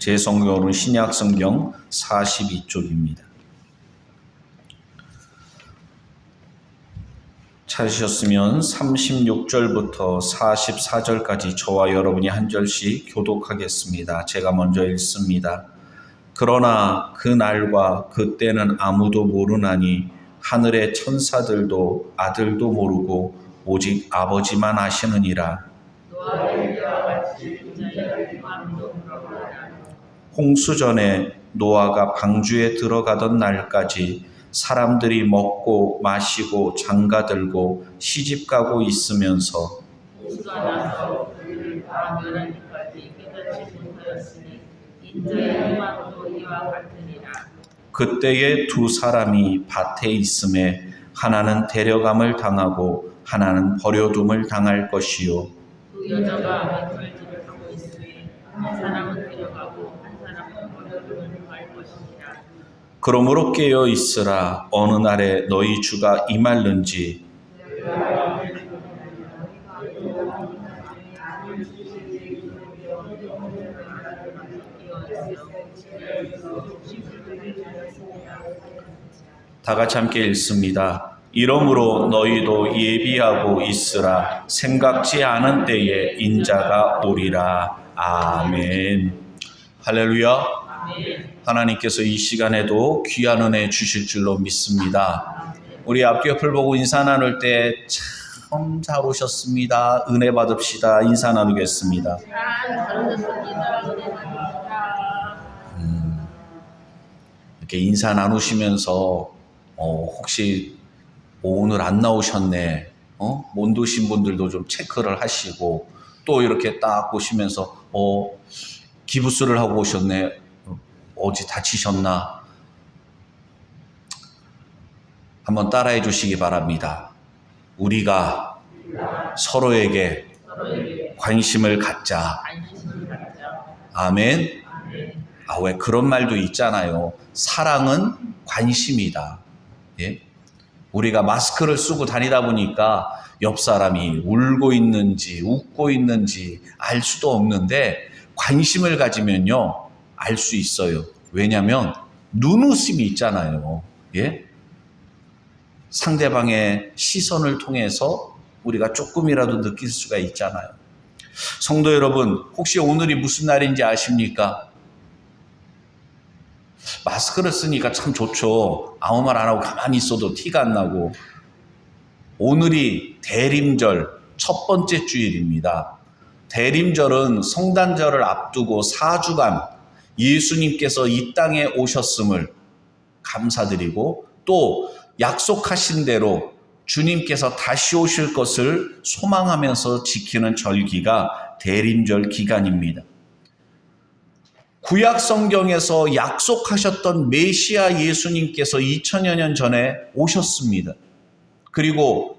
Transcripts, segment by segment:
제 성경으로는 신약성경 42쪽입니다. 찾으셨으면 36절부터 44절까지 저와 여러분이 한 절씩 교독하겠습니다. 제가 먼저 읽습니다. 그러나 그 날과 그 때는 아무도 모르나니 하늘의 천사들도 아들도 모르고 오직 아버지만 아시느니라. 홍수 전에 노아가 방주에 들어가던 날까지 사람들이 먹고 마시고 장가들고 시집가고 있으면서 그때에 두 사람이 밭에 있음에 하나는 데려감을 당하고 하나는 버려둠을 당할 것이요 두 여자가 메뚜기를 하고 있으니 한 사람은 데려가고 한 사람은 버려둠을 당할 것이니라. 그러므로 깨어 있으라. 어느 날에 너희 주가 임할는지 다 같이 함께 읽습니다. 이러므로 너희도 예비하고 있으라. 생각지 않은 때에 인자가 오리라. 아멘. 할렐루야. 하나님께서 이 시간에도 귀한 은혜 주실 줄로 믿습니다. 우리 앞뒤 옆을 보고 인사 나눌 때 참 잘 오셨습니다. 은혜 받읍시다. 인사 나누겠습니다. 이렇게 인사 나누시면서 혹시 오늘 안 나오셨네, 못 오신 분들도 좀 체크를 하시고, 또 이렇게 딱 보시면서 기부스를 하고 오셨네, 어디 다치셨나, 한번 따라해 주시기 바랍니다. 우리가 서로에게 관심을 갖자. 아멘. 왜 그런 말도 있잖아요. 사랑은 관심이다. 예? 우리가 마스크를 쓰고 다니다 보니까 옆 사람이 울고 있는지 웃고 있는지 알 수도 없는데, 관심을 가지면요 알 수 있어요. 왜냐하면 눈웃음이 있잖아요. 예? 상대방의 시선을 통해서 우리가 조금이라도 느낄 수가 있잖아요. 성도 여러분, 혹시 오늘이 무슨 날인지 아십니까? 마스크를 쓰니까 참 좋죠. 아무 말 안 하고 가만히 있어도 티가 안 나고. 오늘이 대림절 첫 번째 주일입니다. 대림절은 성탄절을 앞두고 4주간 예수님께서 이 땅에 오셨음을 감사드리고, 또 약속하신 대로 주님께서 다시 오실 것을 소망하면서 지키는 절기가 대림절 기간입니다. 구약 성경에서 약속하셨던 메시아 예수님께서 2000여 년 전에 오셨습니다. 그리고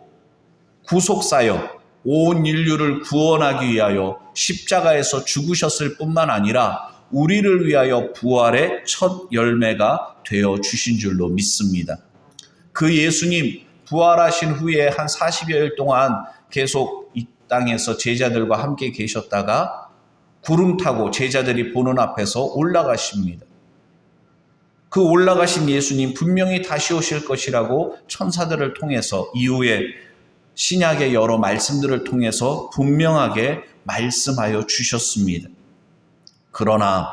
구속사역, 온 인류를 구원하기 위하여 십자가에서 죽으셨을 뿐만 아니라 우리를 위하여 부활의 첫 열매가 되어 주신 줄로 믿습니다. 그 예수님 부활하신 후에 한 40여일 동안 계속 이 땅에서 제자들과 함께 계셨다가 구름 타고 제자들이 보는 앞에서 올라가십니다. 그 올라가신 예수님 분명히 다시 오실 것이라고 천사들을 통해서, 이후에 신약의 여러 말씀들을 통해서 분명하게 말씀하여 주셨습니다. 그러나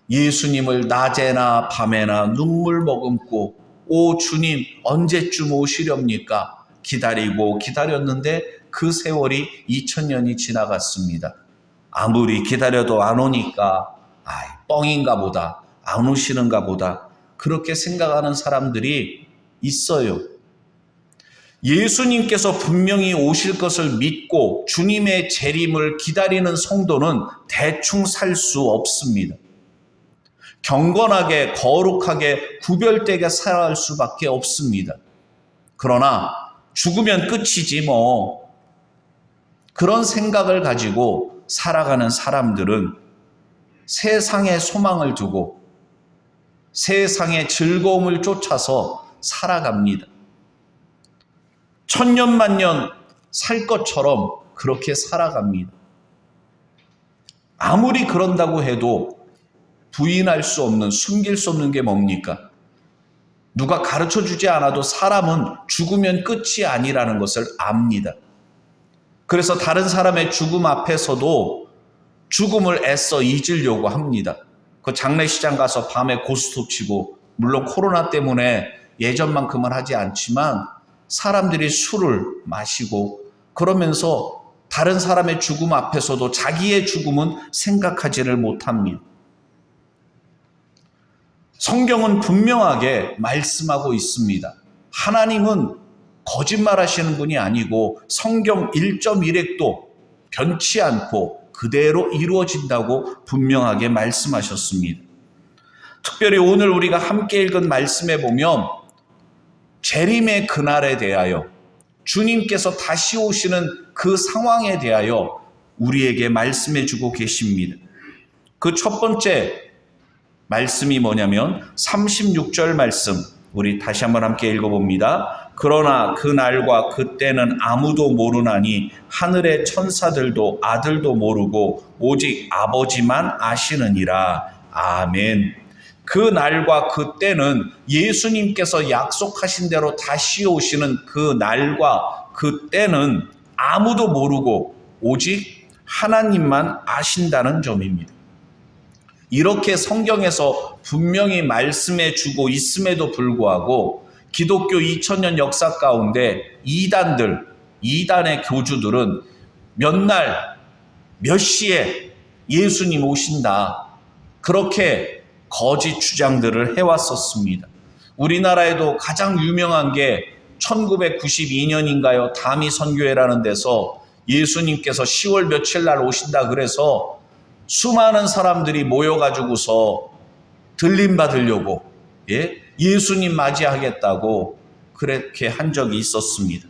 예수님을 낮에나 밤에나 눈물 머금고 오 주님 언제쯤 오시렵니까? 기다리고 기다렸는데 그 세월이 2000년이 지나갔습니다. 아무리 기다려도 안 오니까 뻥인가 보다, 안 오시는가 보다, 그렇게 생각하는 사람들이 있어요. 예수님께서 분명히 오실 것을 믿고 주님의 재림을 기다리는 성도는 대충 살 수 없습니다. 경건하게 거룩하게 구별되게 살아갈 수밖에 없습니다. 그러나 죽으면 끝이지 뭐, 그런 생각을 가지고 살아가는 사람들은 세상에 소망을 두고 세상의 즐거움을 쫓아서 살아갑니다. 천년만년 살 것처럼 그렇게 살아갑니다. 아무리 그런다고 해도 부인할 수 없는, 숨길 수 없는 게 뭡니까? 누가 가르쳐 주지 않아도 사람은 죽으면 끝이 아니라는 것을 압니다. 그래서 다른 사람의 죽음 앞에서도 죽음을 애써 잊으려고 합니다. 그 장례식장 가서 밤에 고스톱 치고, 물론 코로나 때문에 예전만큼은 하지 않지만 사람들이 술을 마시고 그러면서 다른 사람의 죽음 앞에서도 자기의 죽음은 생각하지를 못합니다. 성경은 분명하게 말씀하고 있습니다. 하나님은 거짓말하시는 분이 아니고 성경 1.1획도 변치 않고 그대로 이루어진다고 분명하게 말씀하셨습니다. 특별히 오늘 우리가 함께 읽은 말씀에 보면 재림의 그날에 대하여, 주님께서 다시 오시는 그 상황에 대하여 우리에게 말씀해 주고 계십니다. 그 첫 번째 말씀이 뭐냐면 36절 말씀, 우리 다시 한번 함께 읽어봅니다. 그러나 그 날과 그 때는 아무도 모르나니 하늘의 천사들도 아들도 모르고 오직 아버지만 아시느니라. 아멘. 그 날과 그 때는 예수님께서 약속하신 대로 다시 오시는 그 날과 그 때는 아무도 모르고 오직 하나님만 아신다는 점입니다. 이렇게 성경에서 분명히 말씀해 주고 있음에도 불구하고 기독교 2000년 역사 가운데 이단의 교주들은 몇 날, 몇 시에 예수님 오신다, 그렇게 거짓 주장들을 해왔었습니다. 우리나라에도 가장 유명한 게 1992년인가요? 다미 선교회라는 데서 예수님께서 10월 며칠 날 오신다 그래서 수많은 사람들이 모여가지고서 들림 받으려고 예수님 맞이하겠다고 그렇게 한 적이 있었습니다.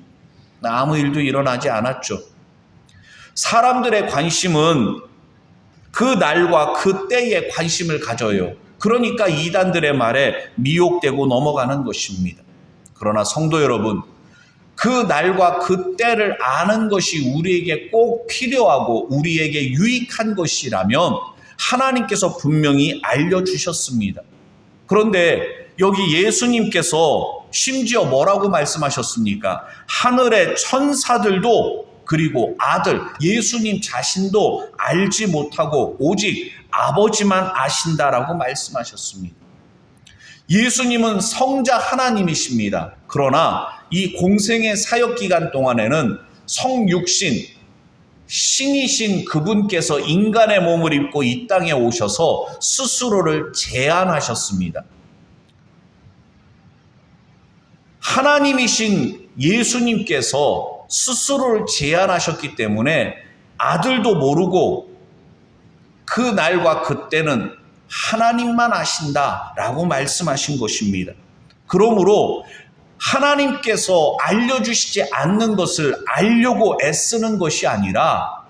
아무 일도 일어나지 않았죠. 사람들의 관심은 그 날과 그 때에 관심을 가져요. 그러니까 이단들의 말에 미혹되고 넘어가는 것입니다. 그러나 성도 여러분, 그 날과 그 때를 아는 것이 우리에게 꼭 필요하고 우리에게 유익한 것이라면 하나님께서 분명히 알려주셨습니다. 그런데 여기 예수님께서 심지어 뭐라고 말씀하셨습니까? 하늘의 천사들도 그리고 아들, 예수님 자신도 알지 못하고 오직 아버지만 아신다라고 말씀하셨습니다. 예수님은 성자 하나님이십니다. 그러나 이 공생의 사역 기간 동안에는 성육신, 신이신 그분께서 인간의 몸을 입고 이 땅에 오셔서 스스로를 제한하셨습니다. 하나님이신 예수님께서 스스로를 제한하셨기 때문에 아들도 모르고 그 날과 그때는 하나님만 아신다라고 말씀하신 것입니다. 그러므로 하나님께서 알려주시지 않는 것을 알려고 애쓰는 것이 아니라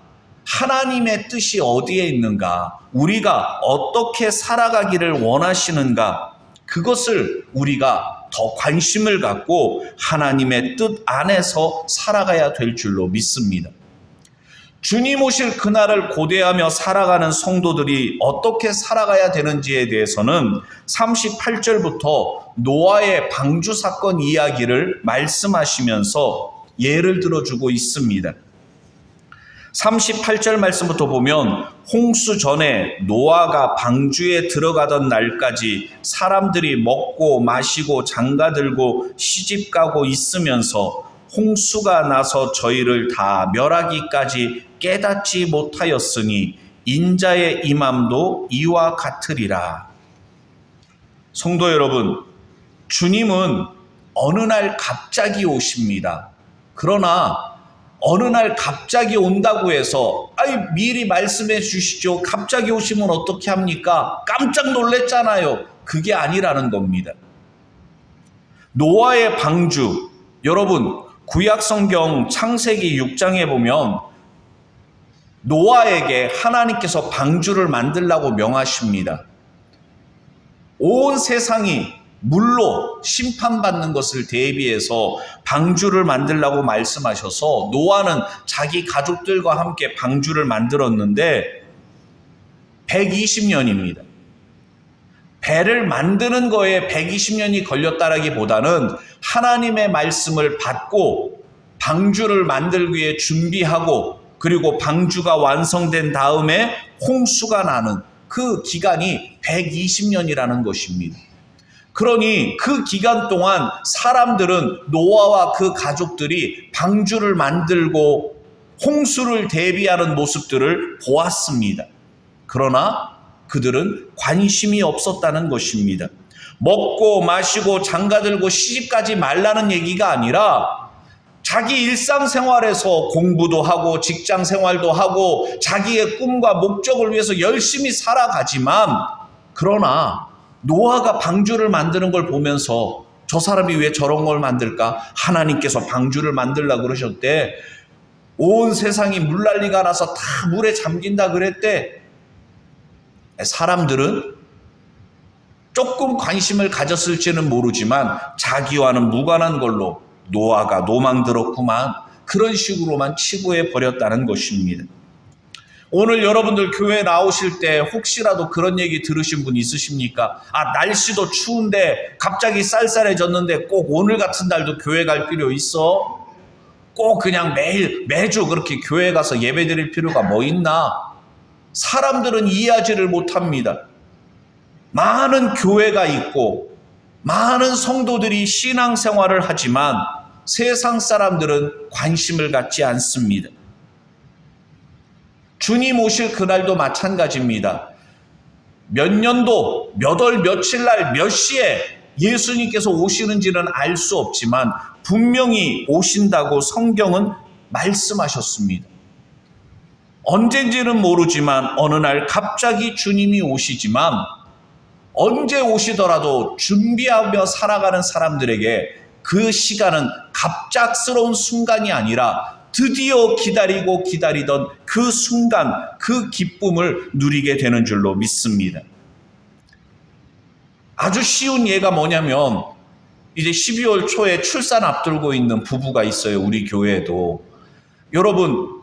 하나님의 뜻이 어디에 있는가, 우리가 어떻게 살아가기를 원하시는가, 그것을 우리가 더 관심을 갖고 하나님의 뜻 안에서 살아가야 될 줄로 믿습니다. 주님 오실 그날을 고대하며 살아가는 성도들이 어떻게 살아가야 되는지에 대해서는 38절부터 노아의 방주 사건 이야기를 말씀하시면서 예를 들어주고 있습니다. 38절 말씀부터 보면 홍수 전에 노아가 방주에 들어가던 날까지 사람들이 먹고 마시고 장가들고 시집가고 있으면서 홍수가 나서 저희를 다 멸하기까지 깨닫지 못하였으니 인자의 임함도 이와 같으리라. 성도 여러분, 주님은 어느 날 갑자기 오십니다. 그러나 어느 날 갑자기 온다고 해서 미리 말씀해 주시죠. 갑자기 오시면 어떻게 합니까? 깜짝 놀랬잖아요. 그게 아니라는 겁니다. 노아의 방주, 여러분 구약성경 창세기 6장에 보면 노아에게 하나님께서 방주를 만들라고 명하십니다. 온 세상이 물로 심판받는 것을 대비해서 방주를 만들라고 말씀하셔서 노아는 자기 가족들과 함께 방주를 만들었는데 120년입니다. 배를 만드는 거에 120년이 걸렸다라기보다는 하나님의 말씀을 받고 방주를 만들기 위해 준비하고 그리고 방주가 완성된 다음에 홍수가 나는 그 기간이 120년이라는 것입니다. 그러니 그 기간 동안 사람들은 노아와 그 가족들이 방주를 만들고 홍수를 대비하는 모습들을 보았습니다. 그러나 그들은 관심이 없었다는 것입니다. 먹고 마시고 장가들고 시집가지 말라는 얘기가 아니라 자기 일상생활에서 공부도 하고 직장생활도 하고 자기의 꿈과 목적을 위해서 열심히 살아가지만 그러나 노아가 방주를 만드는 걸 보면서 저 사람이 왜 저런 걸 만들까? 하나님께서 방주를 만들라고 그러셨대. 온 세상이 물난리가 나서 다 물에 잠긴다 그랬대. 사람들은 조금 관심을 가졌을지는 모르지만 자기와는 무관한 걸로 노아가 노망 들었구만 그런 식으로만 치부해 버렸다는 것입니다. 오늘 여러분들 교회 나오실 때 혹시라도 그런 얘기 들으신 분 있으십니까? 날씨도 추운데 갑자기 쌀쌀해졌는데 꼭 오늘 같은 날도 교회 갈 필요 있어? 꼭 그냥 매주 그렇게 교회 가서 예배 드릴 필요가 뭐 있나? 사람들은 이해하지를 못합니다. 많은 교회가 있고 많은 성도들이 신앙생활을 하지만 세상 사람들은 관심을 갖지 않습니다. 주님 오실 그날도 마찬가지입니다. 몇 년도, 몇 월, 며칠 날, 몇 시에 예수님께서 오시는지는 알 수 없지만 분명히 오신다고 성경은 말씀하셨습니다. 언젠지는 모르지만 어느 날 갑자기 주님이 오시지만 언제 오시더라도 준비하며 살아가는 사람들에게 그 시간은 갑작스러운 순간이 아니라 드디어 기다리고 기다리던 그 순간, 그 기쁨을 누리게 되는 줄로 믿습니다. 아주 쉬운 예가 뭐냐면 이제 12월 초에 출산 앞두고 있는 부부가 있어요. 우리 교회에도. 여러분,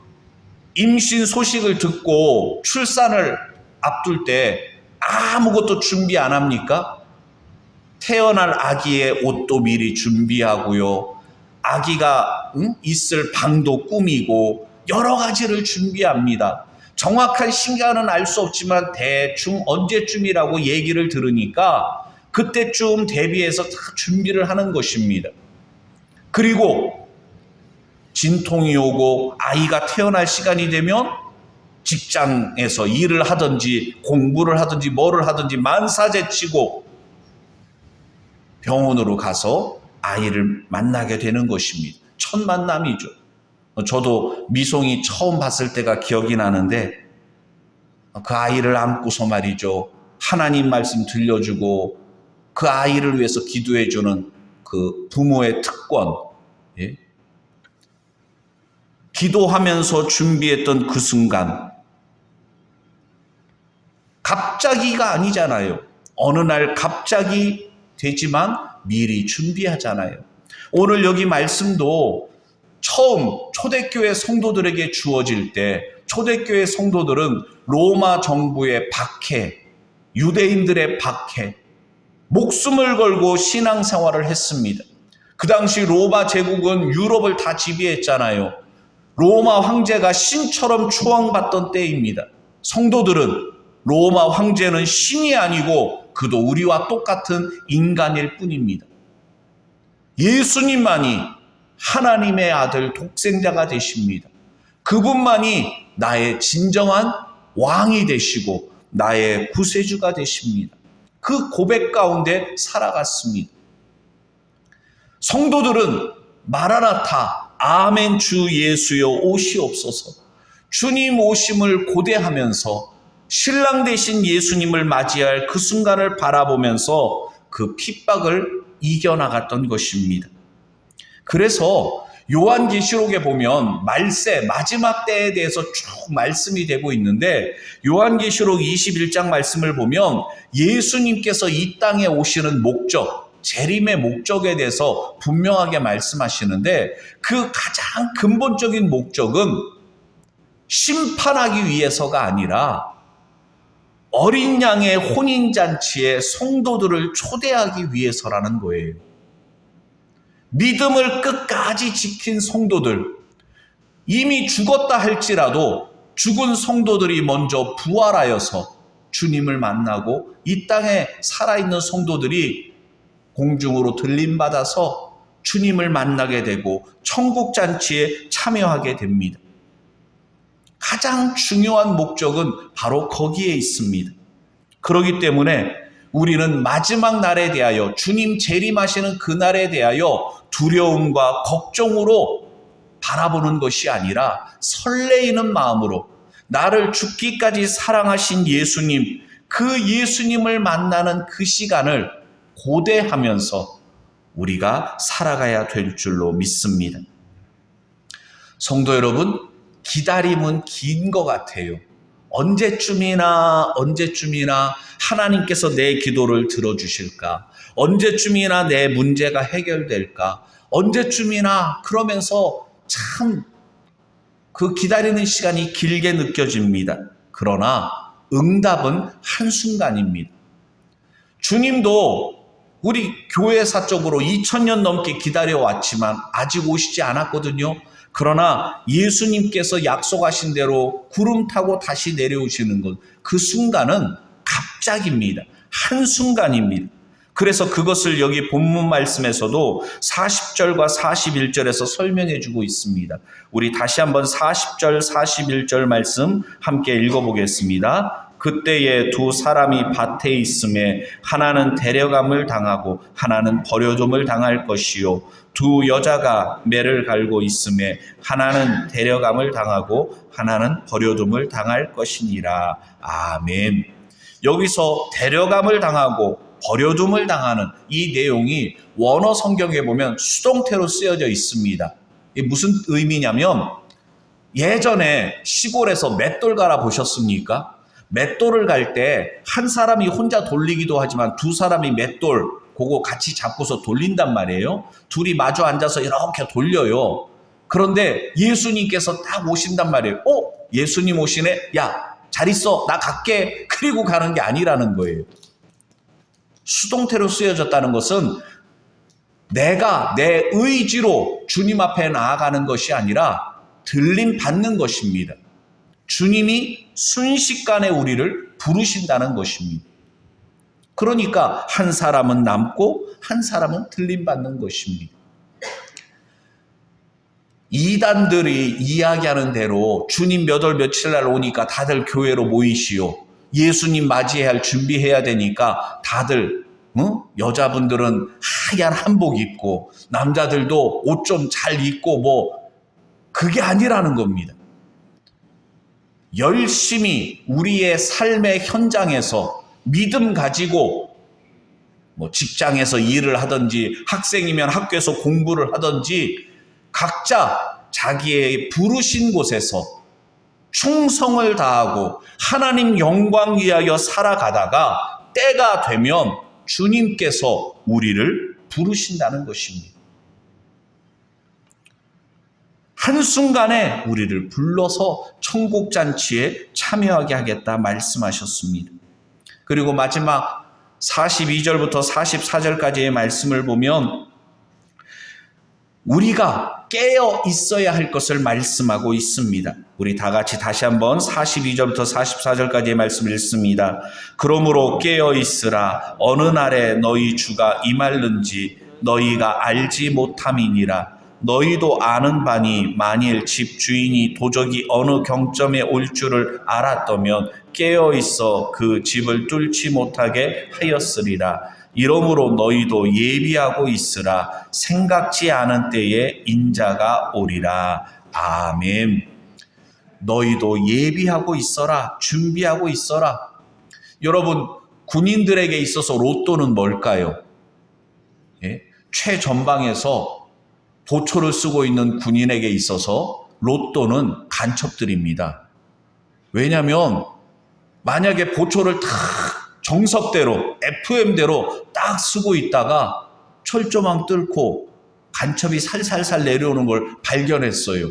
임신 소식을 듣고 출산을 앞둘 때 아무것도 준비 안 합니까? 태어날 아기의 옷도 미리 준비하고요. 아기가 있을 방도 꾸미고 여러 가지를 준비합니다. 정확한 시간은 알 수 없지만 대충 언제쯤이라고 얘기를 들으니까 그때쯤 대비해서 다 준비를 하는 것입니다. 그리고 진통이 오고 아이가 태어날 시간이 되면 직장에서 일을 하든지 공부를 하든지 뭐를 하든지 만사제치고 병원으로 가서 아이를 만나게 되는 것입니다. 첫 만남이죠. 저도 미송이 처음 봤을 때가 기억이 나는데 그 아이를 안고서 말이죠. 하나님 말씀 들려주고 그 아이를 위해서 기도해주는 그 부모의 특권. 예? 기도하면서 준비했던 그 순간 갑자기가 아니잖아요. 어느 날 갑자기 되지만 미리 준비하잖아요. 오늘 여기 말씀도 처음 초대교회 성도들에게 주어질 때 초대교회 성도들은 로마 정부의 박해, 유대인들의 박해, 목숨을 걸고 신앙생활을 했습니다. 그 당시 로마 제국은 유럽을 다 지배했잖아요. 로마 황제가 신처럼 추앙받던 때입니다. 성도들은 로마 황제는 신이 아니고 그도 우리와 똑같은 인간일 뿐입니다. 예수님만이 하나님의 아들 독생자가 되십니다. 그분만이 나의 진정한 왕이 되시고 나의 구세주가 되십니다. 그 고백 가운데 살아갔습니다. 성도들은 마라나타, 아멘 주 예수여 오시옵소서, 주님 오심을 고대하면서 신랑 되신 예수님을 맞이할 그 순간을 바라보면서 그 핍박을 이겨나갔던 것입니다. 그래서 요한계시록에 보면 말세, 마지막 때에 대해서 쭉 말씀이 되고 있는데 요한계시록 21장 말씀을 보면 예수님께서 이 땅에 오시는 목적, 재림의 목적에 대해서 분명하게 말씀하시는데 그 가장 근본적인 목적은 심판하기 위해서가 아니라 어린 양의 혼인잔치에 성도들을 초대하기 위해서라는 거예요. 믿음을 끝까지 지킨 성도들, 이미 죽었다 할지라도 죽은 성도들이 먼저 부활하여서 주님을 만나고 이 땅에 살아있는 성도들이 공중으로 들림받아서 주님을 만나게 되고 천국잔치에 참여하게 됩니다. 가장 중요한 목적은 바로 거기에 있습니다. 그렇기 때문에 우리는 마지막 날에 대하여, 주님 재림하시는 그날에 대하여 두려움과 걱정으로 바라보는 것이 아니라 설레이는 마음으로 나를 죽기까지 사랑하신 예수님, 그 예수님을 만나는 그 시간을 고대하면서 우리가 살아가야 될 줄로 믿습니다. 성도 여러분, 기다림은 긴 것 같아요. 언제쯤이나 하나님께서 내 기도를 들어주실까? 언제쯤이나 내 문제가 해결될까? 언제쯤이나 그러면서 참 그 기다리는 시간이 길게 느껴집니다. 그러나 응답은 한순간입니다. 주님도 우리 교회사적으로 2000년 넘게 기다려왔지만 아직 오시지 않았거든요. 그러나 예수님께서 약속하신 대로 구름 타고 다시 내려오시는 것, 그 순간은 갑작입니다. 한순간입니다. 그래서 그것을 여기 본문 말씀에서도 40절과 41절에서 설명해 주고 있습니다. 우리 다시 한번 40절, 41절 말씀 함께 읽어보겠습니다. 그때에 두 사람이 밭에 있음에 하나는 데려감을 당하고 하나는 버려둠을 당할 것이요, 두 여자가 매를 갈고 있음에 하나는 데려감을 당하고 하나는 버려둠을 당할 것이니라. 아멘. 여기서 데려감을 당하고 버려둠을 당하는 이 내용이 원어 성경에 보면 수동태로 쓰여져 있습니다. 이게 무슨 의미냐면, 예전에 시골에서 맷돌 갈아 보셨습니까? 맷돌을 갈 때 한 사람이 혼자 돌리기도 하지만 두 사람이 맷돌 그거 같이 잡고서 돌린단 말이에요. 둘이 마주 앉아서 이렇게 돌려요. 그런데 예수님께서 딱 오신단 말이에요. 예수님 오시네? 야, 잘 있어, 나 갈게. 그리고 가는 게 아니라는 거예요. 수동태로 쓰여졌다는 것은 내가 내 의지로 주님 앞에 나아가는 것이 아니라 들림 받는 것입니다. 주님이 순식간에 우리를 부르신다는 것입니다. 그러니까 한 사람은 남고 한 사람은 들림 받는 것입니다. 이단들이 이야기하는 대로 주님 몇 월 며칠 날 오니까 다들 교회로 모이시오. 예수님 맞이해야 할 준비해야 되니까 다들 여자분들은 하얀 한복 입고 남자들도 옷 좀 잘 입고 그게 아니라는 겁니다. 열심히 우리의 삶의 현장에서 믿음 가지고 직장에서 일을 하든지 학생이면 학교에서 공부를 하든지 각자 자기의 부르신 곳에서 충성을 다하고 하나님 영광 위하여 살아가다가 때가 되면 주님께서 우리를 부르신다는 것입니다. 한순간에 우리를 불러서 천국잔치에 참여하게 하겠다 말씀하셨습니다. 그리고 마지막 42절부터 44절까지의 말씀을 보면 우리가 깨어 있어야 할 것을 말씀하고 있습니다. 우리 다 같이 다시 한번 42절부터 44절까지의 말씀을 읽습니다. 그러므로 깨어 있으라. 어느 날에 너희 주가 임할는지 너희가 알지 못함이니라. 너희도 아는 바니 만일 집 주인이 도적이 어느 경점에 올 줄을 알았다면 깨어 있어 그 집을 뚫지 못하게 하였으리라. 이러므로 너희도 예비하고 있으라. 생각지 않은 때에 인자가 오리라. 아멘. 너희도 예비하고 있어라. 준비하고 있어라. 여러분, 군인들에게 있어서 로또는 뭘까요? 최전방에서 보초를 쓰고 있는 군인에게 있어서 로또는 간첩들입니다. 왜냐하면 만약에 보초를 딱 정석대로 FM대로 딱 쓰고 있다가 철조망 뚫고 간첩이 살살살 내려오는 걸 발견했어요.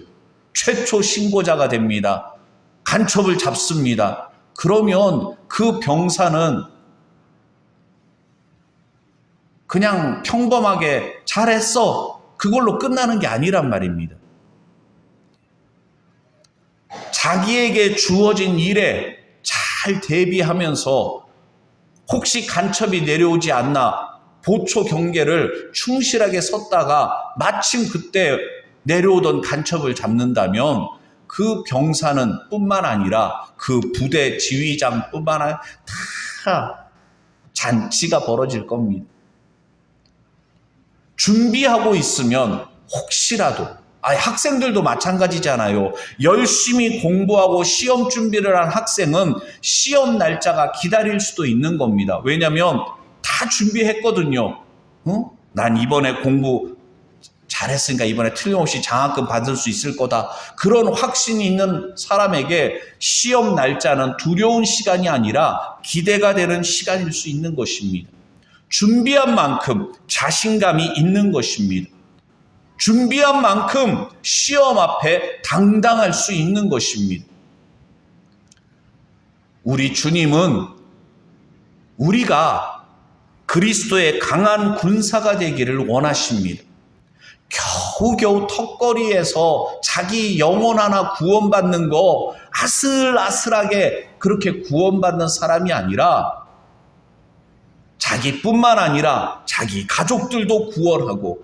최초 신고자가 됩니다. 간첩을 잡습니다. 그러면 그 병사는 그냥 평범하게 잘했어, 그걸로 끝나는 게 아니란 말입니다. 자기에게 주어진 일에 잘 대비하면서 혹시 간첩이 내려오지 않나 보초 경계를 충실하게 섰다가 마침 그때 내려오던 간첩을 잡는다면 그 병사는 뿐만 아니라 그 부대 지휘장 뿐만 아니라 다 잔치가 벌어질 겁니다. 준비하고 있으면 혹시라도, 학생들도 마찬가지잖아요. 열심히 공부하고 시험 준비를 한 학생은 시험 날짜가 기다릴 수도 있는 겁니다. 왜냐하면 다 준비했거든요. 난 이번에 공부 잘했으니까 이번에 틀림없이 장학금 받을 수 있을 거다. 그런 확신이 있는 사람에게 시험 날짜는 두려운 시간이 아니라 기대가 되는 시간일 수 있는 것입니다. 준비한 만큼 자신감이 있는 것입니다. 준비한 만큼 시험 앞에 당당할 수 있는 것입니다. 우리 주님은 우리가 그리스도의 강한 군사가 되기를 원하십니다. 겨우겨우 턱걸이에서 자기 영혼 하나 구원받는 거 아슬아슬하게 그렇게 구원받는 사람이 아니라 자기뿐만 아니라 자기 가족들도 구원하고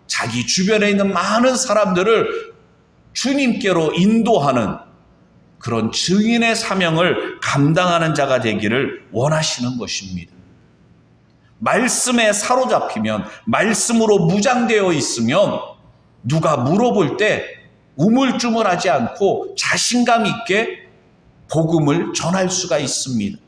자기 주변에 있는 많은 사람들을 주님께로 인도하는 그런 증인의 사명을 감당하는 자가 되기를 원하시는 것입니다. 말씀에 사로잡히면, 말씀으로 무장되어 있으면 누가 물어볼 때 우물쭈물하지 않고 자신감 있게 복음을 전할 수가 있습니다.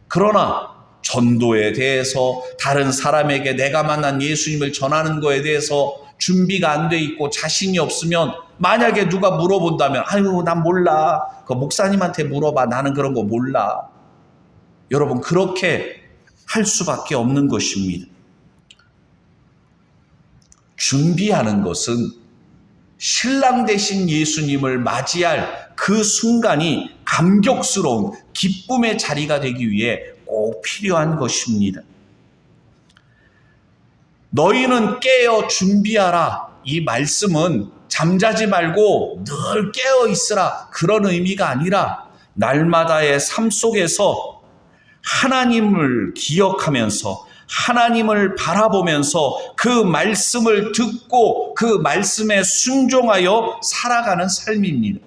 그러나 전도에 대해서, 다른 사람에게 내가 만난 예수님을 전하는 거에 대해서 준비가 안 돼 있고 자신이 없으면, 만약에 누가 물어본다면 아유 난 몰라, 그 목사님한테 물어봐, 나는 그런 거 몰라. 여러분, 그렇게 할 수밖에 없는 것입니다. 준비하는 것은 신랑 되신 예수님을 맞이할 그 순간이 감격스러운 기쁨의 자리가 되기 위해 꼭 필요한 것입니다. 너희는 깨어 준비하라. 이 말씀은 잠자지 말고 늘 깨어 있으라, 그런 의미가 아니라 날마다의 삶 속에서 하나님을 기억하면서 하나님을 바라보면서 그 말씀을 듣고 그 말씀에 순종하여 살아가는 삶입니다.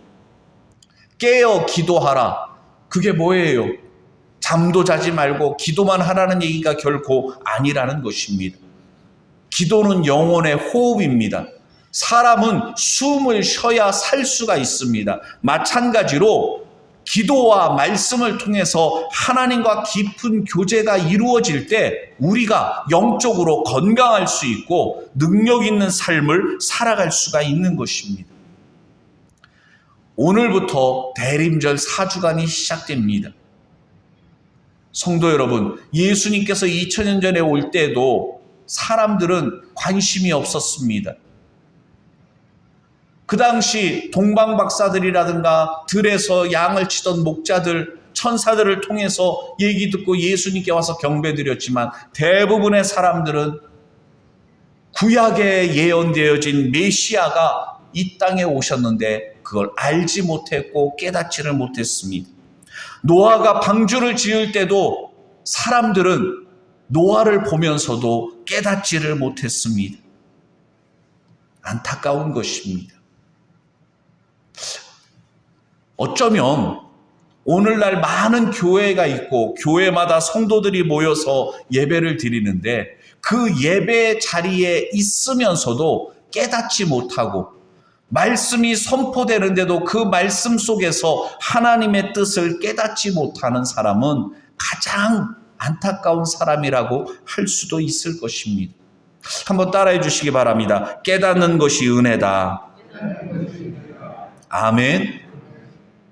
깨어 기도하라. 그게 뭐예요? 잠도 자지 말고 기도만 하라는 얘기가 결코 아니라는 것입니다. 기도는 영혼의 호흡입니다. 사람은 숨을 쉬어야 살 수가 있습니다. 마찬가지로 기도와 말씀을 통해서 하나님과 깊은 교제가 이루어질 때 우리가 영적으로 건강할 수 있고 능력 있는 삶을 살아갈 수가 있는 것입니다. 오늘부터 대림절 4주간이 시작됩니다. 성도 여러분, 예수님께서 2000년 전에 올 때도 사람들은 관심이 없었습니다. 그 당시 동방박사들이라든가 들에서 양을 치던 목자들, 천사들을 통해서 얘기 듣고 예수님께 와서 경배드렸지만 대부분의 사람들은 구약에 예언되어진 메시아가 이 땅에 오셨는데 그걸 알지 못했고 깨닫지를 못했습니다. 노아가 방주를 지을 때도 사람들은 노아를 보면서도 깨닫지를 못했습니다. 안타까운 것입니다. 어쩌면 오늘날 많은 교회가 있고 교회마다 성도들이 모여서 예배를 드리는데 그 예배 자리에 있으면서도 깨닫지 못하고 말씀이 선포되는데도 그 말씀 속에서 하나님의 뜻을 깨닫지 못하는 사람은 가장 안타까운 사람이라고 할 수도 있을 것입니다. 한번 따라해 주시기 바랍니다. 깨닫는 것이 은혜다. 아멘.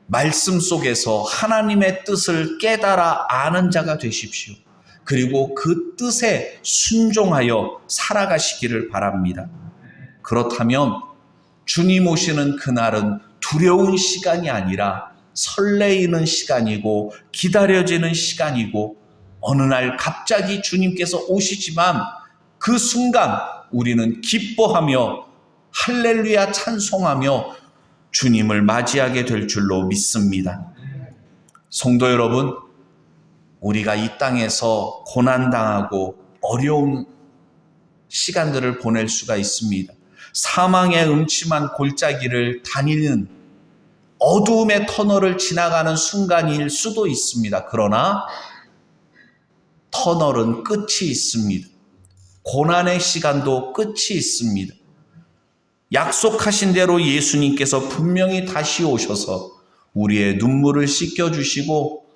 말씀 속에서 하나님의 뜻을 깨달아 아는 자가 되십시오. 그리고 그 뜻에 순종하여 살아가시기를 바랍니다. 그렇다면 주님 오시는 그날은 두려운 시간이 아니라 설레이는 시간이고 기다려지는 시간이고 어느 날 갑자기 주님께서 오시지만 그 순간 우리는 기뻐하며 할렐루야 찬송하며 주님을 맞이하게 될 줄로 믿습니다. 성도 여러분, 우리가 이 땅에서 고난당하고 어려운 시간들을 보낼 수가 있습니다. 사망의 음침한 골짜기를 다니는 어두움의 터널을 지나가는 순간일 수도 있습니다. 그러나 터널은 끝이 있습니다. 고난의 시간도 끝이 있습니다. 약속하신 대로 예수님께서 분명히 다시 오셔서 우리의 눈물을 씻겨주시고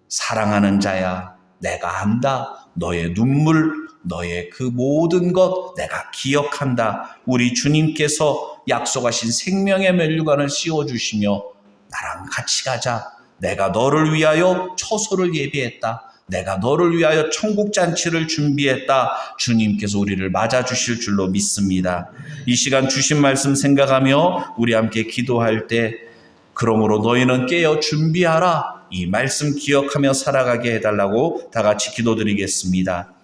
사랑하는 자야, 내가 안다. 너의 눈물, 너의 그 모든 것 내가 기억한다. 우리 주님께서 약속하신 생명의 면류관을 씌워주시며 나랑 같이 가자. 내가 너를 위하여 처소를 예비했다. 내가 너를 위하여 천국잔치를 준비했다. 주님께서 우리를 맞아주실 줄로 믿습니다. 이 시간 주신 말씀 생각하며 우리 함께 기도할 때 그러므로 너희는 깨어 준비하라. 이 말씀 기억하며 살아가게 해달라고 다 같이 기도드리겠습니다.